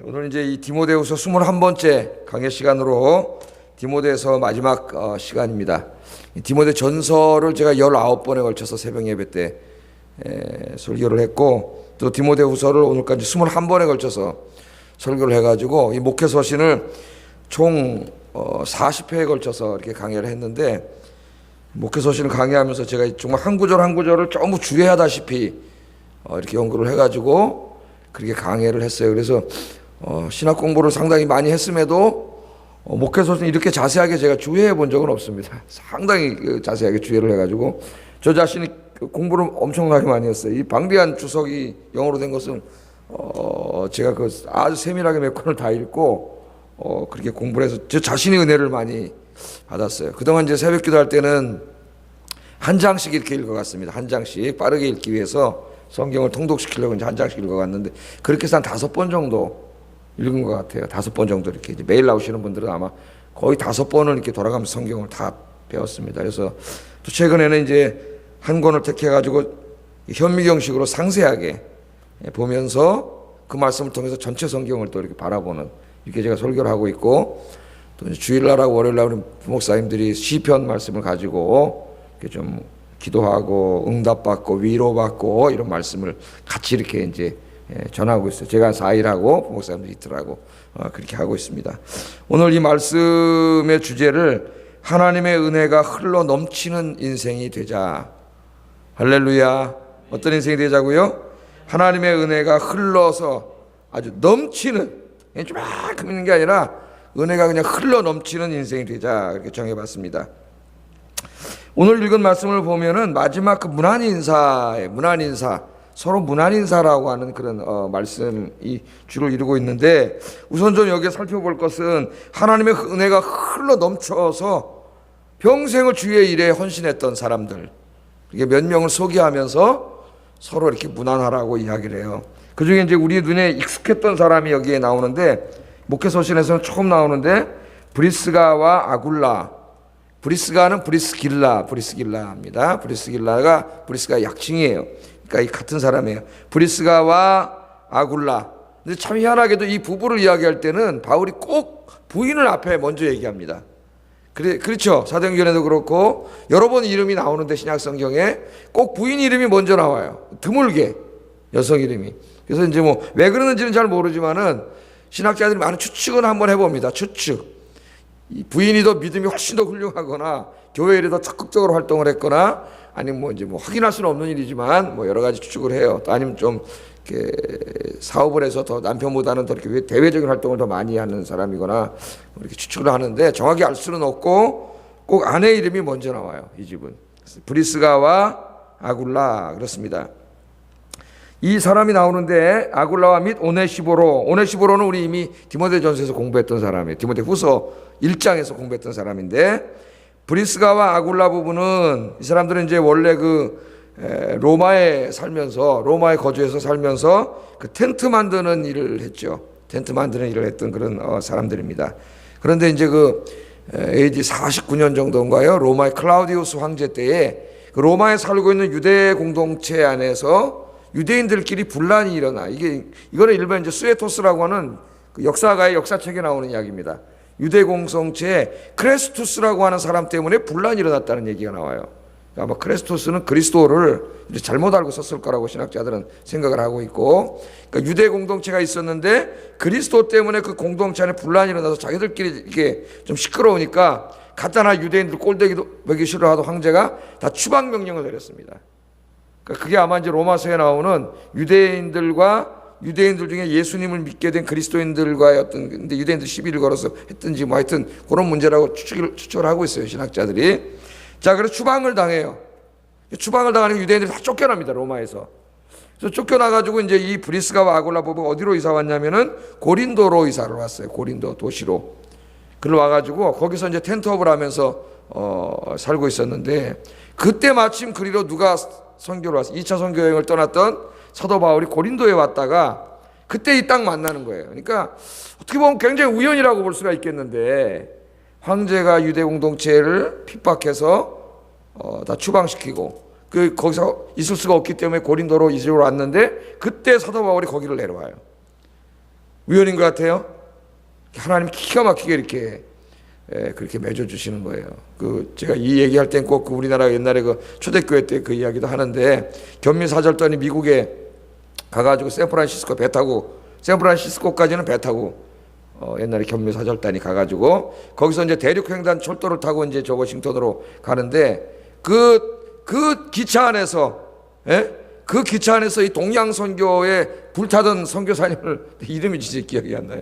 오늘 이제 이 디모데후서 21번째 강의 시간으로 디모데서 마지막 시간입니다. 디모데 전서를 제가 19번에 걸쳐서 새벽 예배 때 설교를 했고, 또 디모데후서를 오늘까지 21번에 걸쳐서 설교를 해가지고 이 목회 서신을 총 40회에 걸쳐서 이렇게 강의를 했는데, 목회 서신을 강의하면서 제가 정말 한 구절 한 구절을 전부 주의하다시피 이렇게 연구를 해가지고 그렇게 강의를 했어요. 그래서 신학 공부를 상당히 많이 했음에도 목회 서신 이렇게 자세하게 제가 주의해 본 적은 없습니다. 상당히 자세하게 주의를 해가지고 저 자신이 공부를 엄청나게 많이 했어요. 이 방대한 주석이 영어로 된 것은 제가 그 아주 세밀하게 몇 권을 다 읽고 그렇게 공부를 해서 저 자신이 은혜를 많이 받았어요. 그동안 이제 새벽 기도할 때는 한 장씩 이렇게 읽어갔습니다. 한 장씩 빠르게 읽기 위해서 성경을 통독시키려고 이제 한 장씩 읽어갔는데, 그렇게 해서 한 5번 정도 읽은 것 같아요. 5번 정도 이렇게 이제 매일 나오시는 분들은 아마 거의 5번을 이렇게 돌아가면서 성경을 다 배웠습니다. 그래서 또 최근에는 이제 한 권을 택해가지고 현미경식으로 상세하게 보면서 그 말씀을 통해서 전체 성경을 또 이렇게 바라보는, 이렇게 제가 설교를 하고 있고, 또 주일날하고 월요일날 우리 부목사님들이 시편 말씀을 가지고 이렇게 좀 기도하고 응답받고 위로받고 이런 말씀을 같이 이렇게 이제 전하고 있어요. 제가 4일하고 부목사님들이 이틀하고 그렇게 하고 있습니다. 오늘 이 말씀의 주제를 하나님의 은혜가 흘러 넘치는 인생이 되자. 할렐루야. 어떤 인생이 되자고요? 하나님의 은혜가 흘러서 아주 넘치는, 조금 있는 게 아니라 은혜가 그냥 흘러 넘치는 인생이 되자, 이렇게 정해봤습니다. 오늘 읽은 말씀을 보면은 마지막 그 문안 인사에, 문안 인사, 서로 문안 인사라고 하는 그런 말씀이 주를 이루고 있는데, 우선 좀 여기에 살펴볼 것은 하나님의 은혜가 흘러 넘쳐서 평생을 주의 일에 헌신했던 사람들, 이게 몇 명을 소개하면서 서로 이렇게 문안하라고 이야기를 해요. 그 중에 이제 우리 눈에 익숙했던 사람이 여기에 나오는데, 목회 서신에서는 처음 나오는데 브리스가와 아굴라. 브리스가는 브리스길라입니다. 브리스가 약칭이에요. 그러니까 이 같은 사람이에요. 브리스가와 아굴라. 근데 참 희한하게도 이 부부를 이야기할 때는 바울이 꼭 부인을 앞에 먼저 얘기합니다. 그렇죠. 사도행전에도 그렇고 여러 번 이름이 나오는데 신약 성경에 꼭 부인 이름이 먼저 나와요. 드물게 여성 이름이. 그래서 이제 뭐 왜 그러는지는 잘 모르지만은 신학자들이 많은 추측은 한번 해봅니다. 추측. 이 부인이 더 믿음이 훨씬 더 훌륭하거나 교회 일에 더 적극적으로 활동을 했거나, 아니면 뭐 이제 뭐 확인할 수는 없는 일이지만 뭐 여러 가지 추측을 해요. 또 아니면 좀 이렇게 사업을 해서 더 남편보다는 더 이렇게 대외적인 활동을 더 많이 하는 사람이거나 이렇게 추측을 하는데, 정확히 알 수는 없고 꼭 아내 이름이 먼저 나와요. 이 집은 브리스가와 아굴라 그렇습니다. 이 사람이 나오는데 아굴라와 및 오네시보로는 우리 이미 디모데전서에서 공부했던 사람이에요. 디모데후서 1장에서 공부했던 사람인데, 브리스가와 아굴라 부부는, 이 사람들은 이제 원래 로마에 거주해서 살면서 그 텐트 만드는 일을 했죠. 텐트 만드는 일을 했던 그런 사람들입니다. 그런데 이제 AD 49년 정도인가요? 로마의 클라우디우스 황제 때에 그 로마에 살고 있는 유대 공동체 안에서 유대인들끼리 분란이 일어나. 이거는 일반 이제 수에토스라고 하는 그 역사가의 역사책에 나오는 이야기입니다. 유대 공동체에 크레스투스라고 하는 사람 때문에 분란이 일어났다는 얘기가 나와요. 아마 크레스투스는 그리스도를 잘못 알고 썼을 거라고 신학자들은 생각을 하고 있고, 그러니까 유대 공동체가 있었는데 그리스도 때문에 그 공동체 안에 분란이 일어나서 자기들끼리 이렇게 좀 시끄러우니까 간단한 유대인들 꼴대기도 먹기 싫어하던 황제가 다 추방 명령을 내렸습니다. 그게 아마 이제 로마서에 나오는 유대인들 중에 예수님을 믿게 된 그리스도인들과의 어떤, 근데 유대인들 시비를 걸어서 했든지 뭐 하여튼 그런 문제라고 추측을 하고 있어요, 신학자들이. 자, 그래서 추방을 당해요. 추방을 당하니까 유대인들이 다 쫓겨납니다, 로마에서. 그래서 쫓겨나가지고 이제 이 브리스가와 아굴라 부부가 어디로 이사 왔냐면은 고린도로 이사를 왔어요. 고린도 도시로. 그걸 와가지고 거기서 이제 텐트업을 하면서 살고 있었는데, 그때 마침 그리로 누가 선교를 왔어요. 2차 선교 여행을 떠났던 사도 바울이 고린도에 왔다가 그때 이 딱 만나는 거예요. 그러니까 어떻게 보면 굉장히 우연이라고 볼 수가 있겠는데, 황제가 유대 공동체를 핍박해서 다 추방시키고 거기서 있을 수가 없기 때문에 고린도로 이주를 왔는데, 그때 사도 바울이 거기를 내려와요. 우연인 것 같아요? 하나님이 기가 막히게 이렇게 그렇게 맺어주시는 거예요. 제가 이 얘기할 땐 꼭 우리나라 옛날에 초대교회 때 그 이야기도 하는데, 견미사절단이 미국에 가가지고 샌프란시스코 배 타고, 샌프란시스코까지는 배 타고 옛날에 견미사절단이 가가지고 거기서 이제 대륙횡단 철도를 타고 이제 저 워싱턴으로 가는데, 그 기차 안에서, 그 기차 안에서 이 동양선교에 불타던 선교사님을, 이름이 진짜 기억이 안 나요.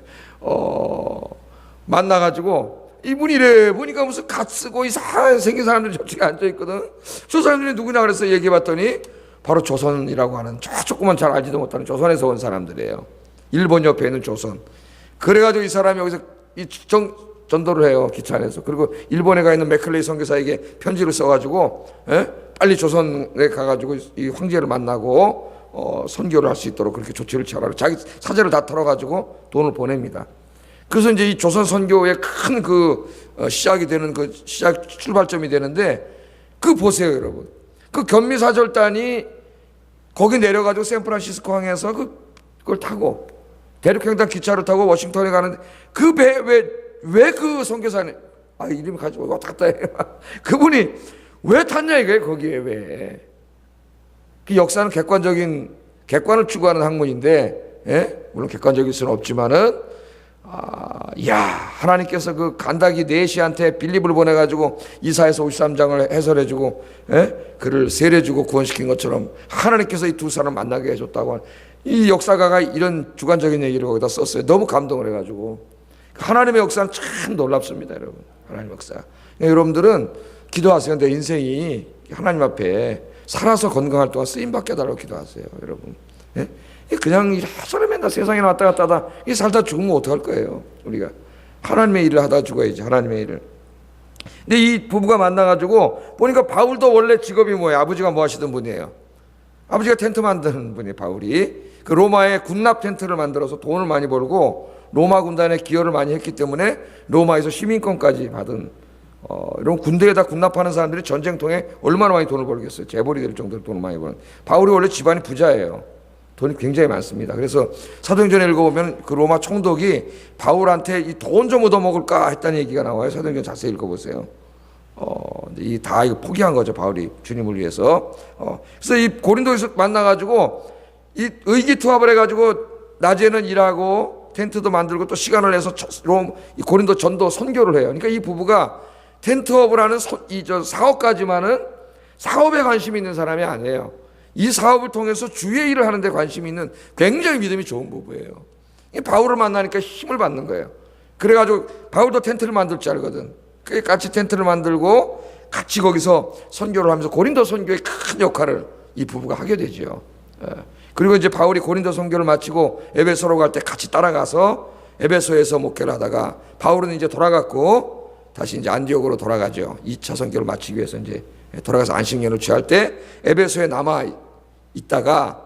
만나가지고 이분이 이래 보니까 무슨 갓 쓰고 이상하게 생긴 사람들이 저쪽에 앉아있거든. 저 사람들이 누구냐 그래서 얘기해봤더니 바로 조선이라고 하는, 조금만 잘 알지도 못하는 조선에서 온 사람들이에요. 일본 옆에 있는 조선. 그래가지고 이 사람이 여기서 전도를 해요, 기차 안에서. 그리고 일본에 가 있는 맥클레이 선교사에게 편지를 써가지고 빨리 조선에 가가지고 이 황제를 만나고 선교를 할 수 있도록 그렇게 조치를 취하라고 자기 사제를 다 털어가지고 돈을 보냅니다. 그래서 이제 이 조선 선교의 큰 시작이 되는 시작 출발점이 되는데, 보세요 여러분. 견미사절단이 거기 내려가지고 샌프란시스코 항에서 그걸 타고 대륙횡단 기차를 타고 워싱턴에 가는데, 그 배 왜 그 선교사님, 이름이 가지고 왔다 갔다 해요. 그분이 왜 탔냐 이거예요. 거기에 왜. 그 역사는 객관을 추구하는 학문인데, 물론 객관적일 수는 없지만은, 하나님께서 간다기 네시한테 빌립을 보내가지고 이사야서 53장을 해설해주고, 그를 세례주고 구원시킨 것처럼 하나님께서 이 두 사람 만나게 해줬다고 하는, 이 역사가가 이런 주관적인 얘기를 거기다 썼어요. 너무 감동을 해가지고. 하나님의 역사는 참 놀랍습니다, 여러분. 하나님 역사. 여러분들은 기도하세요. 내 인생이 하나님 앞에 살아서 건강할 동안 쓰임받게 해달라고 기도하세요, 여러분. 그냥 이래저래 맨날 세상에 왔다 갔다 하다 살다 죽으면 어떡할 거예요, 우리가. 하나님의 일을 하다 죽어야지, 하나님의 일을. 근데 이 부부가 만나가지고 보니까 바울도 원래 직업이 뭐예요? 아버지가 뭐 하시던 분이에요? 아버지가 텐트 만드는 분이에요, 바울이. 로마에 군납 텐트를 만들어서 돈을 많이 벌고 로마 군단에 기여를 많이 했기 때문에 로마에서 시민권까지 받은, 이런 군대에다 군납하는 사람들이 전쟁통에 얼마나 많이 돈을 벌겠어요. 재벌이 될 정도로 돈을 많이 버는. 바울이 원래 집안이 부자예요. 돈이 굉장히 많습니다. 그래서 사도행전에 읽어보면 로마 총독이 바울한테 이 돈 좀 얻어먹을까 했다는 얘기가 나와요. 사도행전 자세히 읽어보세요. 다 이거 포기한 거죠, 바울이 주님을 위해서. 그래서 이 고린도에서 만나가지고 이 의기투합을 해가지고 낮에는 일하고 텐트도 만들고 또 시간을 내서 이 고린도 전도 선교를 해요. 그러니까 이 부부가 텐트업을 하는 사업까지만은 사업에 관심이 있는 사람이 아니에요. 이 사업을 통해서 주의 일을 하는 데 관심이 있는 굉장히 믿음이 좋은 부부예요. 바울을 만나니까 힘을 받는 거예요. 그래가지고 바울도 텐트를 만들 줄 알거든. 같이 텐트를 만들고 같이 거기서 선교를 하면서 고린도 선교의 큰 역할을 이 부부가 하게 되죠. 그리고 이제 바울이 고린도 선교를 마치고 에베소로 갈 때 같이 따라가서 에베소에서 목회를 하다가 바울은 이제 돌아갔고 다시 이제 안디옥으로 돌아가죠. 2차 선교를 마치기 위해서 이제 돌아가서 안식년을 취할 때 에베소에 남아 있다가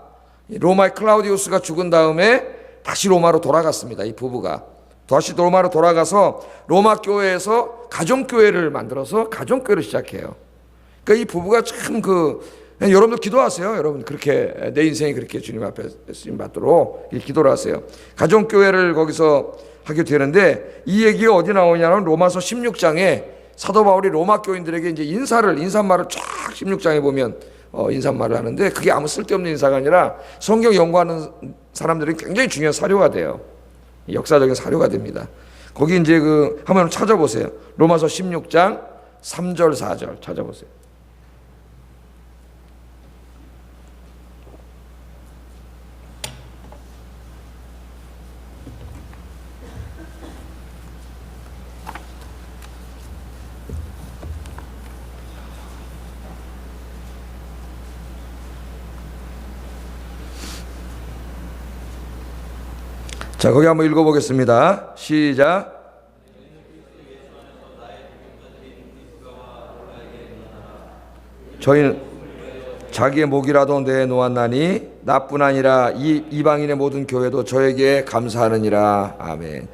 로마의 클라우디우스가 죽은 다음에 다시 로마로 돌아갔습니다. 이 부부가 다시 로마로 돌아가서 로마 교회에서 가정교회를 만들어서 가정교회를 시작해요. 그러니까 이 부부가 참 여러분도 기도하세요. 여러분 그렇게 내 인생이 그렇게 주님 앞에 쓰임 받도록 기도를 하세요. 가정교회를 거기서 하게 되는데, 이 얘기가 어디 나오냐면 로마서 16장에 사도 바울이 로마 교인들에게 이제 인사말을 쫙 16장에 보면 인사말을 하는데, 그게 아무 쓸데없는 인사가 아니라 성경 연구하는 사람들은 굉장히 중요한 사료가 돼요. 역사적인 사료가 됩니다. 거기 이제 한번 찾아보세요. 로마서 16장 3절 4절 찾아보세요. 자, 거기 한번 읽어보겠습니다. 시작. 저희는 자기의 목이라도 내놓았나니 나뿐 아니라 이방인의 모든 교회도 저에게 감사하느니라. 아멘.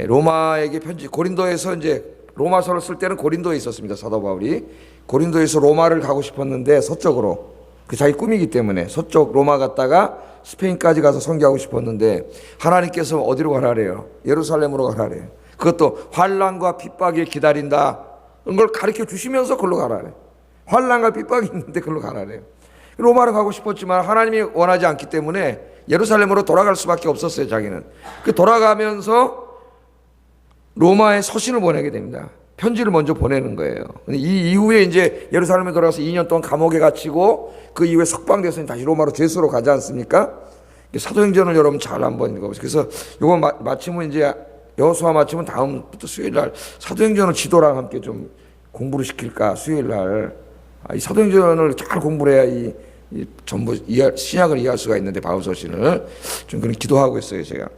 로마에게 편지, 고린도에서 이제 로마서를 쓸 때는 고린도에 있었습니다. 사도 바울이 고린도에서 로마를 가고 싶었는데 서쪽으로, 자기 꿈이기 때문에 서쪽 로마 갔다가 스페인까지 가서 선교하고 싶었는데 하나님께서 어디로 가라래요? 예루살렘으로 가라래요. 그것도 환난과 핍박이 기다린다. 그걸 가르쳐 주시면서 그걸로 가라래요. 환난과 핍박이 있는데 그걸로 가라래요. 로마로 가고 싶었지만 하나님이 원하지 않기 때문에 예루살렘으로 돌아갈 수밖에 없었어요. 자기는. 그 돌아가면서 로마에 서신을 보내게 됩니다. 편지를 먼저 보내는 거예요. 이 이후에 이제 예루살렘에 돌아가서 2년 동안 감옥에 gat히고 그 이후에 석방돼서 다시 로마로 죄수로 가지 않습니까? 사도행전을 여러분 잘 한번 읽어보세요. 그래서 이거 마치면 이제 여호수아 마치면 다음부터 수요일 날 사도행전을 지도랑 함께 좀 공부를 시킬까 수요일 날. 이 사도행전을 잘 공부를 해야 이 전부 신약을 이해할 수가 있는데 바울서신을 좀 그런 기도하고 있어요 제가.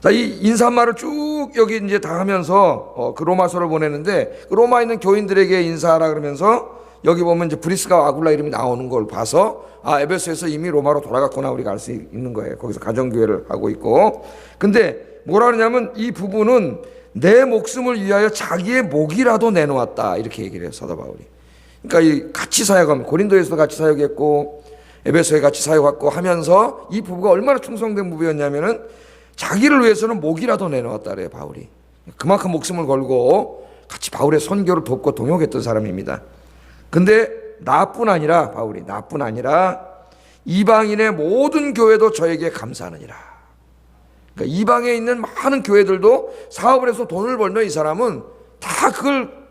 자, 이 인사말을 쭉 여기 이제 다 하면서 그 로마서를 보내는데 그 로마에 있는 교인들에게 인사하라 그러면서 여기 보면 이제 브리스가와 아굴라 이름이 나오는 걸 봐서 에베소에서 이미 로마로 돌아갔구나 우리가 알 수 있는 거예요. 거기서 가정교회를 하고 있고. 근데 뭐라 그러냐면 이 부부는 내 목숨을 위하여 자기의 목이라도 내놓았다 이렇게 얘기를 해요 사도 바울이. 그러니까 이 같이 사역하면 고린도에서도 같이 사역했고 에베소에 같이 사역했고 하면서 이 부부가 얼마나 충성된 부부였냐면은 자기를 위해서는 목이라도 내놓았다 그래요 바울이. 그만큼 목숨을 걸고 같이 바울의 선교를 돕고 동역했던 사람입니다. 근데 나뿐 아니라 바울이 나뿐 아니라 이방인의 모든 교회도 저에게 감사하느니라. 그러니까 이방에 있는 많은 교회들도 사업을 해서 돈을 벌면 이 사람은 다 그걸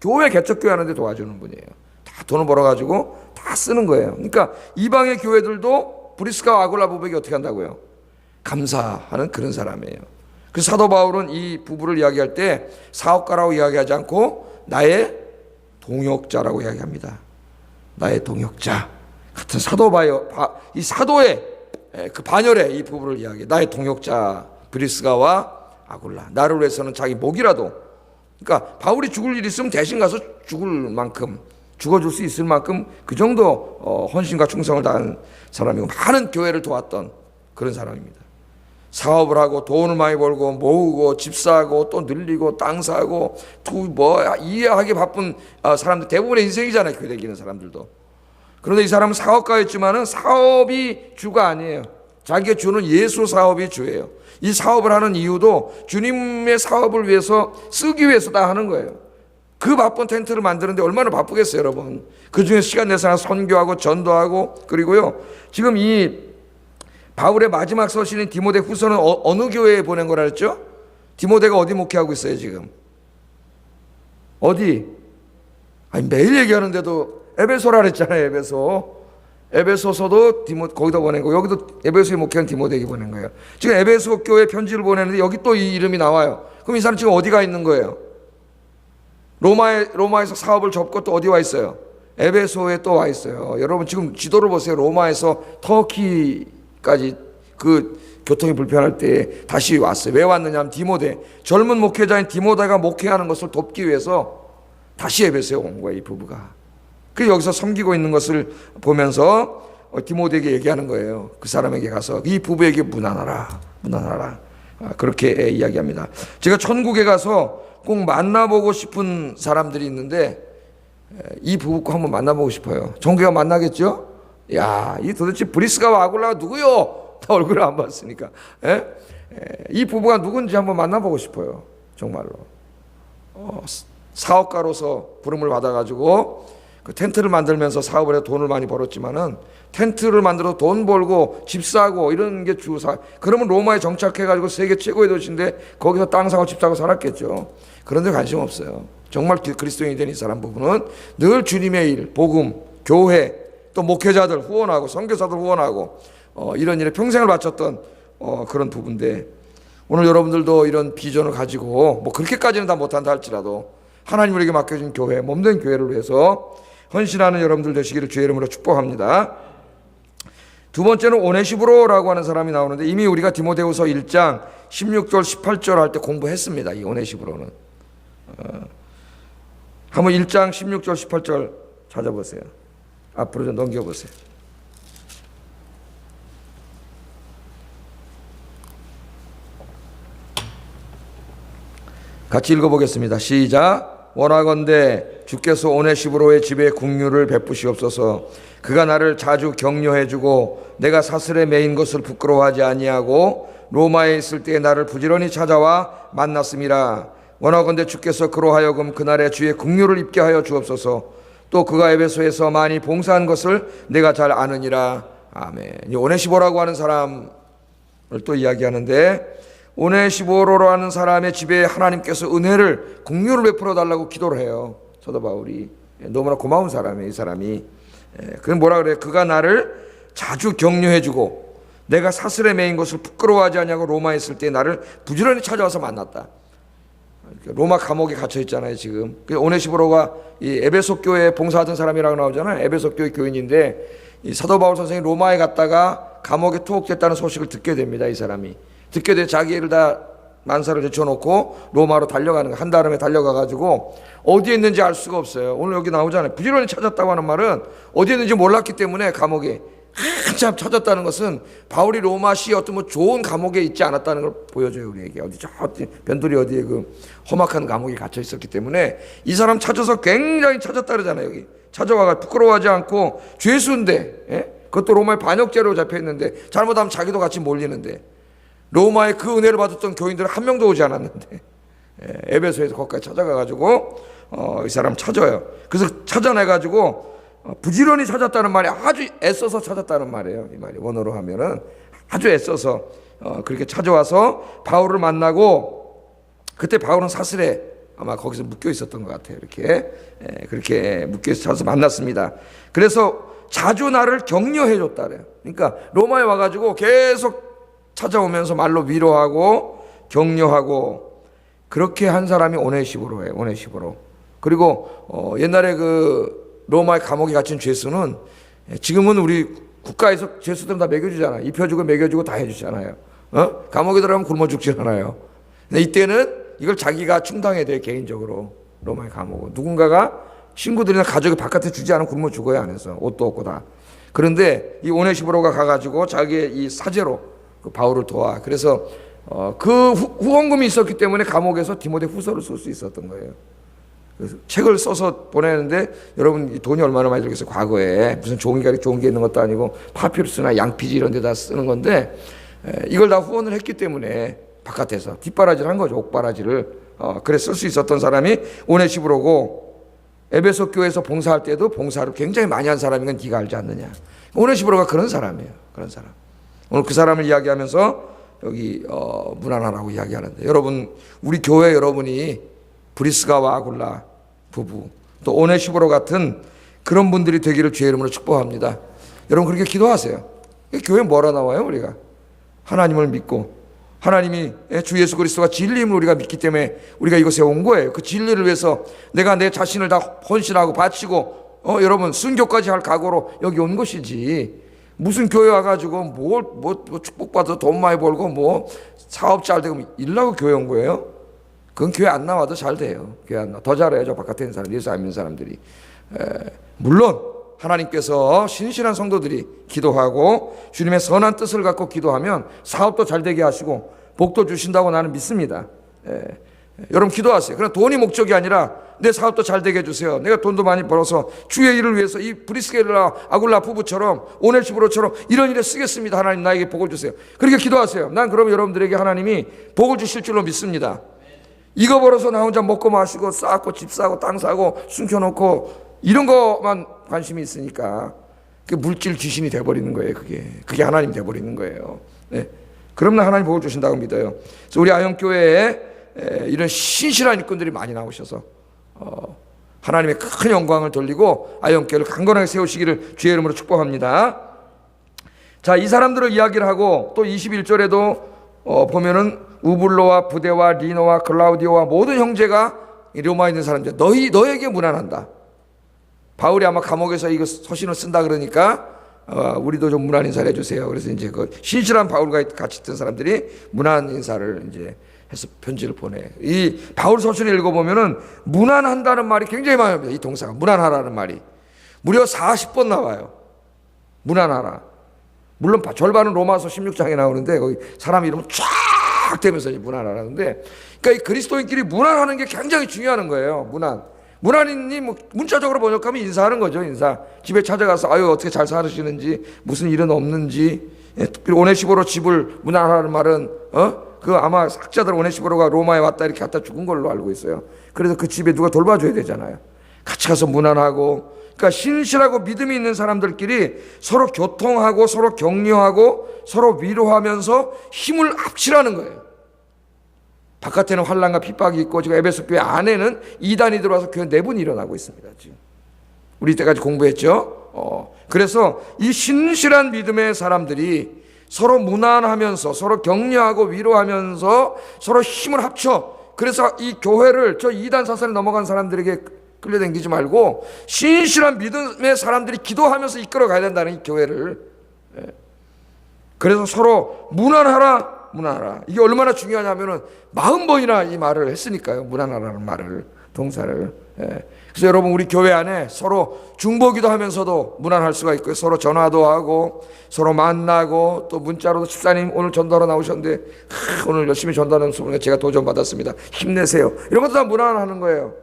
교회 개척교회 하는데 도와주는 분이에요. 다 돈을 벌어가지고 다 쓰는 거예요. 그러니까 이방의 교회들도 브리스가와 아굴라 부부에게 어떻게 한다고요? 감사하는 그런 사람이에요. 그래서 사도 바울은 이 부부를 이야기할 때 사업가라고 이야기하지 않고 나의 동역자라고 이야기합니다. 나의 동역자 같은 이 사도의 그 반열에 이 부부를 이야기해. 나의 동역자 브리스가와 아굴라. 나를 위해서는 자기 목이라도. 그러니까 바울이 죽을 일 있으면 대신 가서 죽을 만큼 죽어줄 수 있을 만큼 그 정도 헌신과 충성을 다한 사람이고 많은 교회를 도왔던 그런 사람입니다. 사업을 하고 돈을 많이 벌고 모으고 집 사고 또 늘리고 땅 사고 이해하기 바쁜 사람들 대부분의 인생이잖아요. 교회 다니는 사람들도. 그런데 이 사람은 사업가였지만은 사업이 주가 아니에요. 자기가 주는 예수 사업이 주예요. 이 사업을 하는 이유도 주님의 사업을 위해서 쓰기 위해서 다 하는 거예요. 그 바쁜 텐트를 만드는데 얼마나 바쁘겠어요 여러분. 그중에 시간 내서 선교하고 전도하고. 그리고요 지금 이 바울의 마지막 서신인 디모데 후서는 어느 교회에 보낸 거라 했죠? 디모데가 어디 목회하고 있어요 지금? 어디? 아니 매일 얘기하는데도 에베소라 그랬잖아요. 에베소서도 거기다 보낸 거. 여기도 에베소에 목회한 디모데에게 보낸 거예요. 지금 에베소 교회 편지를 보내는데 여기 또 이 이름이 나와요. 그럼 이 사람 지금 어디가 있는 거예요? 로마에서 사업을 접고 또 어디 와 있어요? 에베소에 또 와 있어요. 여러분 지금 지도를 보세요. 로마에서 터키까지 그 교통이 불편할 때 다시 왔어요. 왜 왔느냐 하면 디모데, 젊은 목회자인 디모데가 목회하는 것을 돕기 위해서 다시 에베소에 온 거예요. 이 부부가. 그래서 여기서 섬기고 있는 것을 보면서 디모데에게 얘기하는 거예요. 그 사람에게 가서 이 부부에게 문안하라. 그렇게 이야기합니다. 제가 천국에 가서 꼭 만나보고 싶은 사람들이 있는데 이 부부 꼭 한번 만나보고 싶어요. 천국에 만나겠죠? 야, 이 도대체 브리스가와 아굴라가 누구요? 다 얼굴을 안 봤으니까. 이 부부가 누군지 한번 만나보고 싶어요. 정말로. 사업가로서 부름을 받아가지고 그 텐트를 만들면서 사업을 해서 돈을 많이 벌었지만은 텐트를 만들어서 돈 벌고 집 사고 이런 게 주사. 그러면 로마에 정착해가지고 세계 최고의 도시인데 거기서 땅 사고 집 사고 살았겠죠. 그런데 관심 없어요. 정말 그리스도인이 된 이 사람 부부는 늘 주님의 일, 복음, 교회, 또 목회자들 후원하고 선교사들 후원하고 이런 일에 평생을 바쳤던 그런 부부인데 오늘 여러분들도 이런 비전을 가지고 뭐 그렇게까지는 다 못한다 할지라도 하나님 우리에게 맡겨진 교회, 몸된 교회를 위해서 헌신하는 여러분들 되시기를 주의 이름으로 축복합니다. 두 번째는 오네시브로라고 하는 사람이 나오는데 이미 우리가 디모데후서 1장 16절 18절 할 때 공부했습니다. 이 오네시브로는 한번 1장 16절 18절 찾아보세요. 앞으로 좀 넘겨보세요. 같이 읽어보겠습니다. 시작. 원하건대 주께서 오네시보로의 집에 긍휼을 베푸시옵소서. 그가 나를 자주 격려해주고 내가 사슬에 매인 것을 부끄러워하지 아니하고 로마에 있을 때에 나를 부지런히 찾아와 만났음이라. 원하건대 주께서 그로 하여금 그날의 주의 긍휼을 입게 하여 주옵소서. 또 그가 에베소에서 많이 봉사한 것을 내가 잘 아느니라. 아멘. 이 오네시보라고 하는 사람을 또 이야기하는데, 오네시보로라는 사람의 집에 하나님께서 은혜를, 긍휼을 베풀어 달라고 기도를 해요. 사도 바울이. 너무나 고마운 사람이에요, 이 사람이. 그건 뭐라 그래요? 그가 나를 자주 격려해주고 내가 사슬에 매인 것을 부끄러워하지 않냐고 로마에 있을 때 나를 부지런히 찾아와서 만났다. 로마 감옥에 갇혀 있잖아요, 지금. 오네시보로가 이 에베소 교회에 봉사하던 사람이라고 나오잖아요. 에베소 교회 교인인데, 이 사도 바울 선생이 로마에 갔다가 감옥에 투옥됐다는 소식을 듣게 됩니다. 이 사람이 듣게 돼 자기를 다 만사를 제쳐놓고 로마로 달려가는 거. 한달음에 달려가가지고 어디에 있는지 알 수가 없어요. 오늘 여기 나오잖아요. 부지런히 찾았다고 하는 말은 어디에 있는지 몰랐기 때문에 감옥에 한참 찾았다는 것은 바울이 로마시 어떤 뭐 좋은 감옥에 있지 않았다는 걸 보여줘요, 우리에게. 어디 저 변두리 어디에 그 험악한 감옥에 갇혀 있었기 때문에 이 사람 찾아서 굉장히 찾았다 그러잖아요. 여기 찾아와가 부끄러워하지 않고 죄수인데, 예? 그것도 로마의 반역죄로 잡혀 있는데 잘못하면 자기도 같이 몰리는데, 로마의 그 은혜를 받았던 교인들은 한 명도 오지 않았는데, 예, 에베소에서 거기까지 찾아가가지고 이 사람 찾아요. 그래서 찾아내가지고 부지런히 찾았다는 말이 아주 애써서 찾았다는 말이에요. 이 말이 원어로 하면은 아주 애써서 그렇게 찾아와서 바울을 만나고, 그때 바울은 사슬에 아마 거기서 묶여 있었던 것 같아요. 이렇게 그렇게 묶여 있어서 찾아서 만났습니다. 그래서 자주 나를 격려해 줬다 그래요. 그러니까 로마에 와가지고 계속 찾아오면서 말로 위로하고 격려하고, 그렇게 한 사람이 오네시보로예요. 오네시보로. 그리고 옛날에 그 로마의 감옥에 갇힌 죄수는, 지금은 우리 국가에서 죄수들은 다 먹여주잖아요. 입혀주고 먹여주고 다 해주잖아요. 감옥에 들어가면 굶어 죽지 않아요. 근데 이때는 이걸 자기가 충당해야 돼요, 개인적으로. 로마의 감옥은 누군가가, 친구들이나 가족이 바깥에 주지 않으면 굶어 죽어요, 안에서. 옷도 없고 다. 그런데 이 오네시보로가 가가지고 자기의 이 사제로 그 바울을 도와. 그래서 그 후원금이 있었기 때문에 감옥에서 디모데 후서를 쓸 수 있었던 거예요. 그래서 책을 써서 보내는데, 여러분 이 돈이 얼마나 많이 들겠어요. 과거에 무슨 종이가 좋은 게 있는 것도 아니고 파피루스나 양피지 이런 데다 쓰는 건데, 이걸 다 후원을 했기 때문에 바깥에서 뒷바라지를 한 거죠. 옥바라지를. 그래 쓸 수 있었던 사람이 오네시보로고, 에베소 교회에서 봉사할 때도 봉사를 굉장히 많이 한 사람인 건 네가 알지 않느냐. 오네시보로가 그런 사람이에요. 그런 사람. 오늘 그 사람을 이야기하면서 여기 문안하라고 이야기하는데, 여러분 우리 교회 여러분이 브리스가와 아굴라 부부, 또 오네시보로 같은 그런 분들이 되기를 주의 이름으로 축복합니다. 여러분 그렇게 기도하세요. 교회 뭐라 나와요? 우리가 하나님을 믿고, 하나님이 주 예수 그리스도가 진리임을 우리가 믿기 때문에 우리가 이곳에 온 거예요. 그 진리를 위해서 내가 내 자신을 다 헌신하고 바치고 여러분 순교까지 할 각오로 여기 온 것이지, 무슨 교회 와가지고 뭐 축복받아서 돈 많이 벌고 뭐 사업 잘 되고 이러려고 교회 온 거예요? 그건 교회 안 나와도 잘 돼요. 교회 안 나와 더 잘해요. 저 바깥에 있는 사람, 예수 안 믿는 사람들이. 물론 하나님께서 신실한 성도들이 기도하고 주님의 선한 뜻을 갖고 기도하면 사업도 잘 되게 하시고 복도 주신다고 나는 믿습니다. 여러분 기도하세요. 그러나 돈이 목적이 아니라 내 사업도 잘 되게 해주세요. 내가 돈도 많이 벌어서 주의 일을 위해서 이 브리스게라 아굴라 부부처럼 오네시보로처럼 이런 일에 쓰겠습니다. 하나님 나에게 복을 주세요. 그렇게 기도하세요. 난 그럼 여러분들에게 하나님이 복을 주실 줄로 믿습니다. 이거 벌어서 나 혼자 먹고 마시고 쌓고 집 사고 땅 사고 숨겨놓고 이런 것만 관심이 있으니까 그 물질 귀신이 돼버리는 거예요. 그게 하나님 돼버리는 거예요. 네. 그럼 나 하나님 복을 주신다고 믿어요. 그래서 우리 아영교회에 이런 신실한 일꾼들이 많이 나오셔서 하나님의 큰 영광을 돌리고 아영교회를 강건하게 세우시기를 주의 이름으로 축복합니다. 자, 이 사람들을 이야기를 하고 또 21절에도 보면은 우블로와 부데와 리노와 클라우디오와 모든 형제가 로마에 있는 사람들 너에게 문안한다. 바울이 아마 감옥에서 이거 서신을 쓴다 그러니까 우리도 좀 문안 인사를 해주세요. 그래서 이제 그 신실한 바울과 같이 있던 사람들이 문안 인사를 이제 해서 편지를 보내. 이 바울 서신을 읽어보면은 문안한다는 말이 굉장히 많아요. 이 동사가 문안하라는 말이 무려 40번 나와요. 문안하라. 물론 절반은 로마서 16장에 나오는데 거기 사람 이름은 쫙 되면서 문안하라는데, 그러니까 이 그리스도인끼리 문안하는 게 굉장히 중요한 거예요. 문안. 문안인이 뭐 문자적으로 번역하면 인사하는 거죠. 인사. 집에 찾아가서 아유 어떻게 잘 사시는지, 무슨 일은 없는지. 그리고 오네시보로 집을 문안하라는 말은 그 아마 학자들 오네시보로가 로마에 왔다 이렇게 갖다 죽은 걸로 알고 있어요. 그래서 그 집에 누가 돌봐줘야 되잖아요. 같이 가서 문안하고. 그러니까 신실하고 믿음이 있는 사람들끼리 서로 교통하고 서로 격려하고 서로 위로하면서 힘을 합치라는 거예요. 바깥에는 환난과 핍박이 있고 지금 에베소 교회 안에는 이단이 들어와서 교회 내분이 일어나고 있습니다. 지금 우리 때까지 공부했죠. 그래서 이 신실한 믿음의 사람들이 서로 무난하면서 서로 격려하고 위로하면서 서로 힘을 합쳐, 그래서 이 교회를 저 이단 사선에 넘어간 사람들에게 끌려다니지 말고 신실한 믿음의 사람들이 기도하면서 이끌어 가야 된다는 이 교회를. 그래서 서로 무난하라. 이게 얼마나 중요하냐면은 40번이나 이 말을 했으니까요. 무난하라는 말을, 동사를. 그래서 여러분 우리 교회 안에 서로 중보기도 하면서도 무난할 수가 있고요. 서로 전화도 하고 서로 만나고 또 문자로도 집사님 오늘 전도하러 나오셨는데 오늘 열심히 전도하는 소문에 제가 도전 받았습니다. 힘내세요. 이런 것도 다 무난하는 거예요.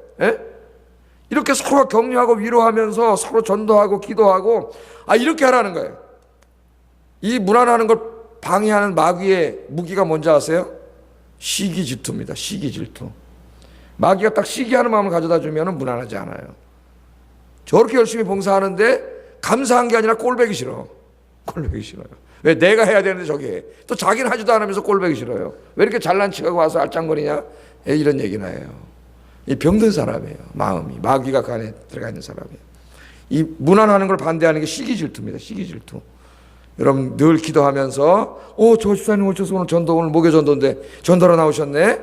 이렇게 서로 격려하고 위로하면서 서로 전도하고 기도하고 이렇게 하라는 거예요. 이 무난하는 걸 방해하는 마귀의 무기가 뭔지 아세요? 시기 질투입니다. 시기 질투. 마귀가 딱 시기하는 마음을 가져다 주면 무난하지 않아요. 저렇게 열심히 봉사하는데 감사한 게 아니라 꼴배기 싫어. 꼴배기 싫어요. 왜? 내가 해야 되는데 저게 해. 또 자기는 하지도 않으면서 꼴배기 싫어요. 왜 이렇게 잘난 척하고 와서 알짱거리냐? 이런 얘기나 해요. 이 병든 사람이에요. 마음이. 마귀가 그 안에 들어가 있는 사람이에요. 이 무난하는 걸 반대하는 게 시기 질투입니다. 시기 질투. 여러분 늘 기도하면서 저 집사님 오셔서 오늘 전도, 오늘 목요 전도인데 전도로 나오셨네.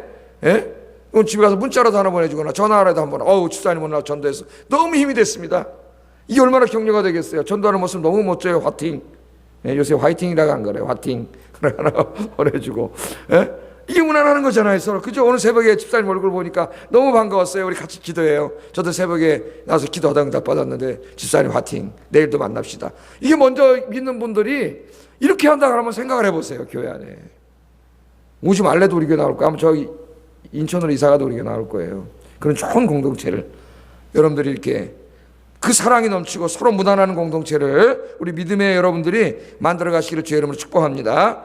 오늘 집에 가서 문자라도 하나 보내주거나 전화라도 한번 집사님 오늘 전도해서 너무 힘이 됐습니다. 이게 얼마나 격려가 되겠어요. 전도하는 모습 너무 멋져요. 화팅. 요새 화이팅이라고 안 그래요. 화팅 하나 보내주고. 이게 무난하는 거잖아요. 서로. 그죠? 오늘 새벽에 집사님 얼굴 보니까 너무 반가웠어요. 우리 같이 기도해요. 저도 새벽에 나와서 기도하다 응답 받았는데 집사님 화팅. 내일도 만납시다. 이게 먼저 믿는 분들이 이렇게 한다 그러면 생각을 해보세요. 교회 안에. 오지 말래도 우리 교회 나올 거야. 아마 저기 인천으로 이사가도 우리 교회 나올 거예요. 그런 좋은 공동체를 여러분들이 이렇게 그 사랑이 넘치고 서로 무난하는 공동체를 우리 믿음의 여러분들이 만들어 가시기를 주의 이름으로 축복합니다.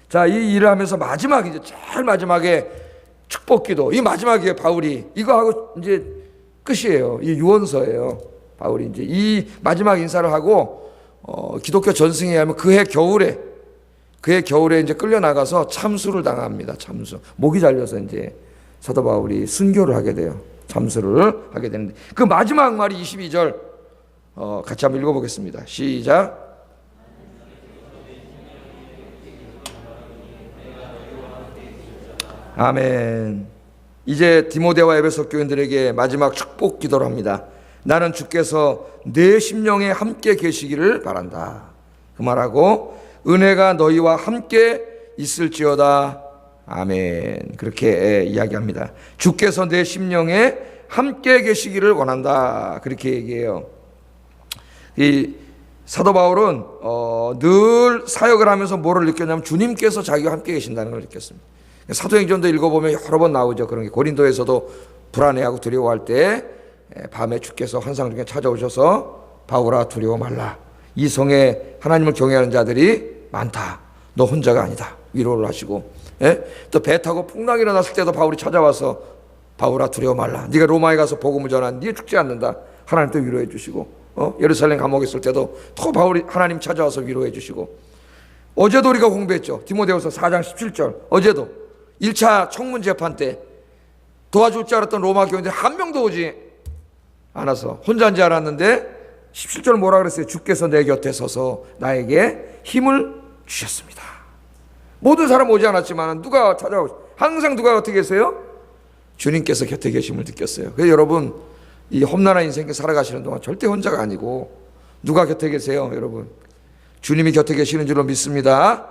자, 이 일을 하면서 마지막, 이제 제일 마지막에 축복기도, 이 마지막에 바울이 이거 하고 이제 끝이에요. 이 유언서예요. 바울이 이제 이 마지막 인사를 하고 기독교 전승에 하면 그해 겨울에 이제 끌려나가서 참수를 당합니다. 참수. 목이 잘려서 이제 사도 바울이 순교를 하게 돼요. 참수를 하게 되는데 그 마지막 말이 22절 같이 한번 읽어보겠습니다. 시작. 아멘. 이제 디모데와 에베소 교인들에게 마지막 축복 기도를 합니다. 나는 주께서 내 심령에 함께 계시기를 바란다. 그 말하고 은혜가 너희와 함께 있을지어다. 아멘. 그렇게 이야기합니다. 주께서 내 심령에 함께 계시기를 원한다. 그렇게 얘기해요. 이 사도 바울은 늘 사역을 하면서 뭐를 느꼈냐면 주님께서 자기와 함께 계신다는 걸 느꼈습니다. 사도행전도 읽어보면 여러 번 나오죠. 그런 게 고린도에서도 불안해하고 두려워할 때 밤에 주께서 환상 중에 찾아오셔서 바울아 두려워 말라. 이 성에 하나님을 경외하는 자들이 많다. 너 혼자가 아니다. 위로를 하시고 또 배 타고 풍랑이 일어났을 때도 바울이 찾아와서 바울아 두려워 말라. 네가 로마에 가서 복음을 전하는 네 죽지 않는다. 하나님 또 위로해 주시고 예루살렘 감옥에 있을 때도 또 바울이 하나님 찾아와서 위로해 주시고 어제도 우리가 공부했죠. 디모데후서 4장 17절 어제도 1차 청문 재판 때 도와줄 줄 알았던 로마 교인들 한 명도 오지 않아서 혼자인 줄 알았는데 17절 뭐라 그랬어요? 주께서 내 곁에 서서 나에게 힘을 주셨습니다. 모든 사람 오지 않았지만 누가 항상 누가 곁에 계세요? 주님께서 곁에 계심을 느꼈어요. 그래서 여러분 이 험난한 인생 살아가시는 동안 절대 혼자가 아니고 누가 곁에 계세요? 여러분 주님이 곁에 계시는 줄로 믿습니다.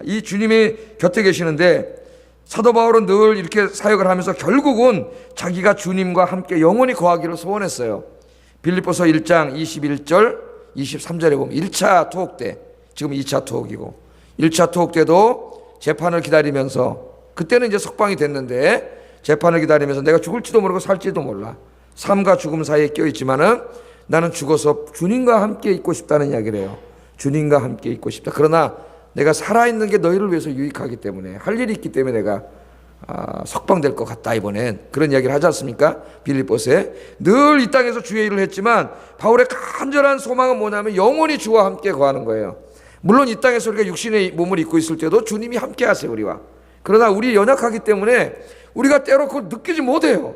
이 주님이 곁에 계시는데 사도 바울은 늘 이렇게 사역을 하면서 결국은 자기가 주님과 함께 영원히 거하기를 소원했어요. 빌립보서 1장 21절 23절에 보면 1차 투옥 때, 지금 2차 투옥이고 1차 투옥 때도 재판을 기다리면서 그때는 이제 석방이 됐는데 재판을 기다리면서 내가 죽을지도 모르고 살지도 몰라. 삶과 죽음 사이에 껴있지만은 나는 죽어서 주님과 함께 있고 싶다는 이야기를 해요. 주님과 함께 있고 싶다. 그러나 내가 살아있는 게 너희를 위해서 유익하기 때문에, 할 일이 있기 때문에 내가 석방될 것 같다 이번엔, 그런 이야기를 하지 않습니까? 빌립보서에 늘 이 땅에서 주의 일을 했지만 바울의 간절한 소망은 뭐냐면 영원히 주와 함께 거하는 거예요. 물론 이 땅에서 우리가 육신의 몸을 입고 있을 때도 주님이 함께 하세요, 우리와. 그러나 우리 연약하기 때문에 우리가 때로 그걸 느끼지 못해요.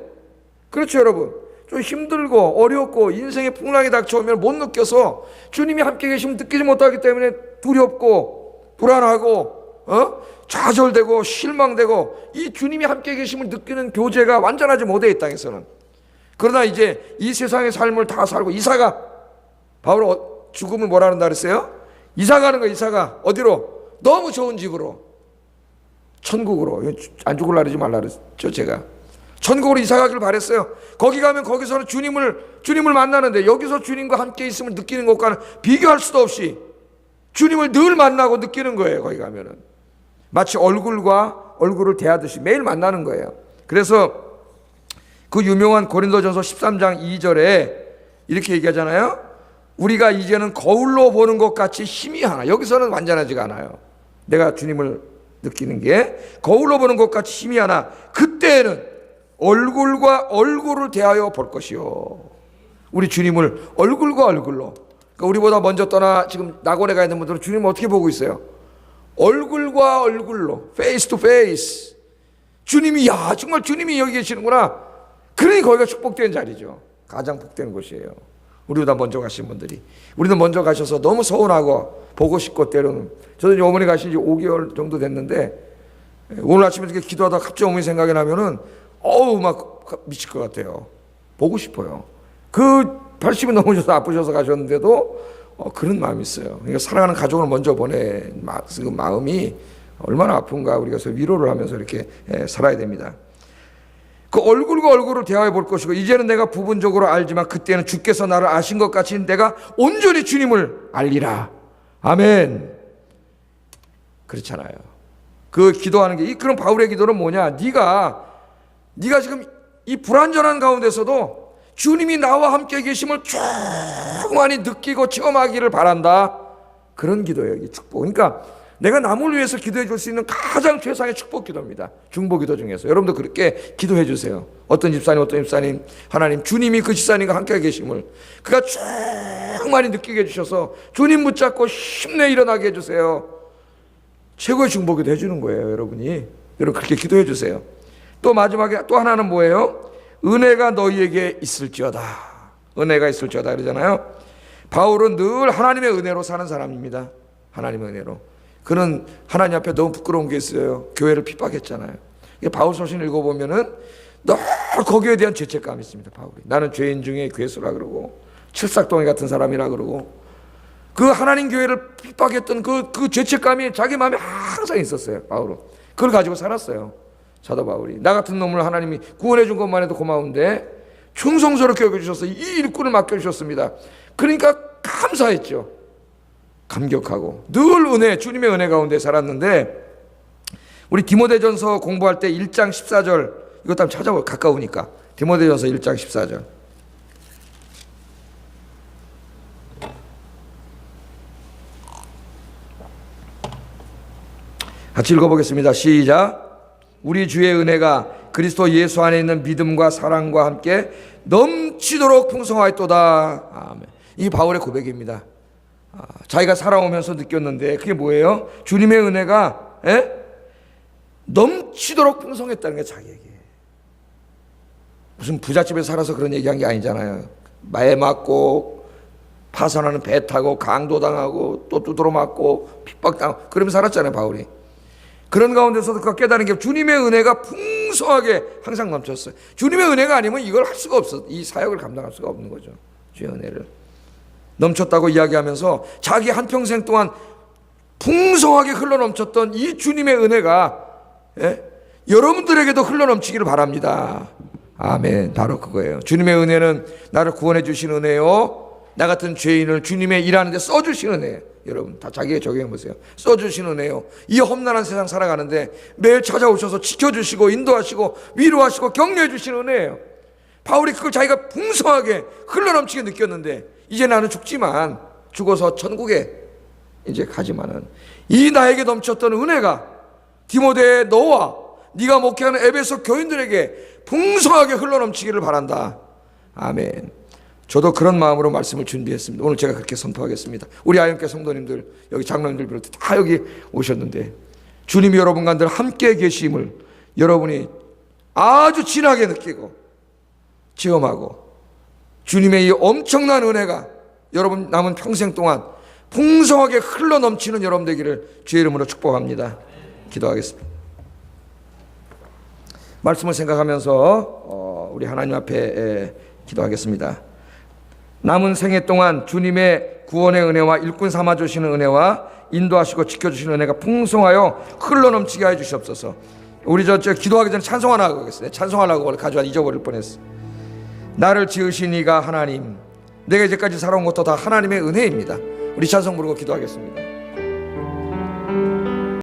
그렇죠, 여러분? 좀 힘들고 어렵고 인생의 풍랑이 닥쳐오면 못 느껴서, 주님이 함께 계시면 느끼지 못하기 때문에 두렵고 불안하고 좌절되고 실망되고, 이 주님이 함께 계심을 느끼는 교제가 완전하지 못해, 이 땅에서는. 그러나 이제 이 세상의 삶을 다 살고 이사가, 바울 죽음을 뭐라 한다 그랬어요? 이사 가는 거예요. 이사가 어디로? 너무 좋은 집으로, 천국으로. 안 죽을 날이지 말라 그랬죠, 제가. 천국으로 이사 가기를 바랬어요. 거기 가면 거기서는 주님을 만나는데, 여기서 주님과 함께 있음을 느끼는 것과는 비교할 수도 없이 주님을 늘 만나고 느끼는 거예요. 거기 가면은 마치 얼굴과 얼굴을 대하듯이 매일 만나는 거예요. 그래서 그 유명한 고린도전서 13장 2절에 이렇게 얘기하잖아요. 우리가 이제는 거울로 보는 것 같이 희미하나. 여기서는 완전하지가 않아요. 내가 주님을 느끼는 게 거울로 보는 것 같이 희미하나 그때에는 얼굴과 얼굴을 대하여 볼 것이요. 우리 주님을 얼굴과 얼굴로. 그러니까 우리보다 먼저 떠나 지금 낙원에 가 있는 분들은 주님을 어떻게 보고 있어요? 얼굴과 얼굴로, 페이스 투 페이스. 주님이, 야, 정말 주님이 여기 계시는구나. 그러니 거기가 축복된 자리죠. 가장 복된 곳이에요. 우리보다 먼저 가신 분들이. 우리도 먼저 가셔서 너무 서운하고 보고 싶고, 때로는. 저도 어머니 가신 지 5개월 정도 됐는데, 오늘 아침에 이렇게 기도하다가 갑자기 어머니 생각이 나면은 막 미칠 것 같아요. 보고 싶어요. 그 80이 넘으셔서 아프셔서 가셨는데도 그런 마음이 있어요. 그러니까 사랑하는 가족을 먼저 보낸 그 마음이 얼마나 아픈가. 우리가 위로를 하면서 이렇게 살아야 됩니다. 그 얼굴과 얼굴을 대하여 볼 것이고, 이제는 내가 부분적으로 알지만 그때는 주께서 나를 아신 것 같이 내가 온전히 주님을 알리라. 아멘. 그렇잖아요. 그 기도하는 게, 그런 바울의 기도는 뭐냐? 네가 지금 이 불완전한 가운데서도 주님이 나와 함께 계심을 충만히 느끼고 체험하기를 바란다. 그런 기도예요, 이 축복. 그러니까 내가 남을 위해서 기도해 줄 수 있는 가장 최상의 축복 기도입니다. 중보 기도 중에서. 여러분도 그렇게 기도해 주세요. 어떤 집사님, 하나님, 주님이 그 집사님과 함께 계심을 그가 충만히 느끼게 해주셔서 주님 붙잡고 힘내 일어나게 해주세요. 최고의 중보 기도 해주는 거예요, 여러분이. 여러분 그렇게 기도해 주세요. 또 마지막에 또 하나는 뭐예요? 은혜가 너희에게 있을지어다. 은혜가 있을지어다 그러잖아요. 바울은 늘 하나님의 은혜로 사는 사람입니다. 하나님의 은혜로. 그는 하나님 앞에 너무 부끄러운 게 있어요. 교회를 핍박했잖아요. 바울 서신을 읽어보면은 늘 거기에 대한 죄책감이 있습니다. 바울이. 나는 죄인 중에 괴수라 그러고, 칠삭덩이 같은 사람이라 그러고, 그 하나님 교회를 핍박했던 그 죄책감이 자기 마음에 항상 있었어요. 바울은. 그걸 가지고 살았어요. 사도 바울이. 나 같은 놈을 하나님이 구원해 준 것만 해도 고마운데 충성스럽게 여겨주셔서 이 일꾼을 맡겨주셨습니다. 그러니까 감사했죠. 감격하고 늘 은혜, 주님의 은혜 가운데 살았는데, 우리 디모데전서 공부할 때 1장 14절 이것도 한번 찾아보고, 가까우니까. 디모데전서 1장 14절 같이 읽어보겠습니다. 시작. 우리 주의 은혜가 그리스도 예수 안에 있는 믿음과 사랑과 함께 넘치도록 풍성하였도다. 아멘. 이 바울의 고백입니다. 자기가 살아오면서 느꼈는데 그게 뭐예요? 주님의 은혜가 넘치도록 풍성했다는 게 자기에게. 무슨 부잣집에서 살아서 그런 얘기한 게 아니잖아요. 매 맞고 파산하는 배 타고 강도당하고 또 두드러 맞고 핍박당하고 그러면서 살았잖아요, 바울이. 그런 가운데서도 그가 깨달은 게 주님의 은혜가 풍성하게 항상 넘쳤어요. 주님의 은혜가 아니면 이걸 할 수가 없어. 이 사역을 감당할 수가 없는 거죠. 주의 은혜를 넘쳤다고 이야기하면서 자기 한평생 동안 풍성하게 흘러넘쳤던 이 주님의 은혜가 여러분들에게도 흘러넘치기를 바랍니다. 아멘. 바로 그거예요. 주님의 은혜는 나를 구원해 주신 은혜요, 나 같은 죄인을 주님의 일하는데 써주신 은혜예요. 여러분 다 자기에 적용해 보세요. 써주신 은혜요. 이 험난한 세상 살아가는데 매일 찾아오셔서 지켜주시고 인도하시고 위로하시고 격려해 주신 은혜예요. 바울이 그걸 자기가 풍성하게 흘러넘치게 느꼈는데, 이제 나는 죽지만, 죽어서 천국에 이제 가지만은 이 나에게 넘쳤던 은혜가 디모데 너와 네가 목회하는 에베소 교인들에게 풍성하게 흘러넘치기를 바란다. 아멘. 저도 그런 마음으로 말씀을 준비했습니다. 오늘 제가 그렇게 선포하겠습니다. 우리 아영교회 성도님들, 여기 장로님들 비롯해 다 여기 오셨는데, 주님이 여러분과 늘 함께 계심을 여러분이 아주 진하게 느끼고 체험하고, 주님의 이 엄청난 은혜가 여러분 남은 평생 동안 풍성하게 흘러넘치는 여러분 되기를 주의 이름으로 축복합니다. 기도하겠습니다. 말씀을 생각하면서 우리 하나님 앞에 기도하겠습니다. 남은 생애 동안 주님의 구원의 은혜와 일꾼 삼아 주시는 은혜와 인도하시고 지켜주시는 은혜가 풍성하여 흘러넘치게 해 주시옵소서. 우리 저 기도하기 전에 찬송 하나 하겠습니다. 찬송하려고 가져와 잊어버릴 뻔했어. 나를 지으신 이가 하나님, 내가 이제까지 살아온 것도 다 하나님의 은혜입니다. 우리 찬송 부르고 기도하겠습니다.